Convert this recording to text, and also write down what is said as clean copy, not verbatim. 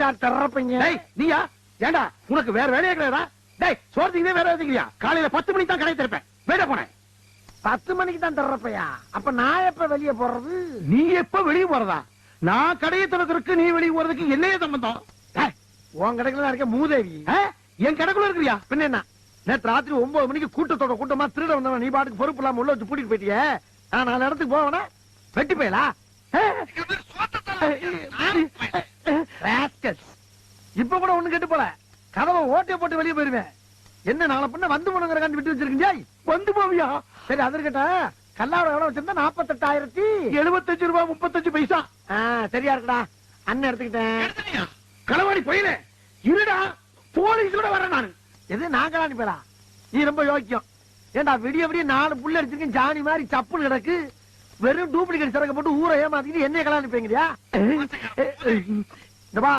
Mister தர்றப்பீங்க. நீயா? ஏண்டா உனக்கு வேற வேலையே கிடையாதா? டேய் சோர்த்திக்கவே வேற எதுக்குறியா? காலையில 10 மணிக்கு தான் கடை திறப்பேன். வேட போனேன். 10 மணிக்கு தான் தர்றப்பையா? அப்ப நான் எப்ப வெளியே போறது? நீ எப்ப வெளியே போறதா? நான் கடையை திறக்கிறதுக்கு நீ வெளியே போறதுக்கு என்னைய சம்பந்தம்? உன் கடைக்குள்ள இருக்க மூதேவி என் கடைக்குள்ள இருக்கிறியா? பின்ன என்ன? நேற்று ராத்திரி 9 மணிக்கு கூட்டத்தோட கூட்டமா திருட வந்தவன் நீ பாட்டுக்கு பொறுப்பு இல்லாம உள்ள வச்சு பூட்டிட்டு போயிட்டியே. நான் 4 இடத்துக்கு போவேனா? வெட்டி போயலா? இப்ப கூட ஒண்ணு கேட்டு போல கதவை ஓட்டை போட்டு வெளியே போயிருவேன். என்ன நாளை பண்ண வந்து போனங்கிற காண்டி விட்டு வச்சிருக்கீங்க. வந்து போவியா? சரி அது இருக்கட்ட. கல்லாவோட எவ்வளவு வச்சிருந்தா? 48,075 ரூபாய் 35 பைசா. சரியா இருக்குடா. அண்ணன் எடுத்துக்கிட்டேன். களவாடி போயில இருடா, போலீஸ் கூட வர நானு. எது நான் கலாணி பேரா? நீ ரொம்ப யோக்கியம். ஏண்டா விடிய விடிய 4 புள்ள அடிச்சிருக்கேன் ஜானி மாதிரி சப்புன்னு கிடக்கு. வெறும் டூப்ளிகேட் சரக்கு போட்டு ஊரை ஏமாத்திட்டு என்ன கலாணி பேங்கிறியா?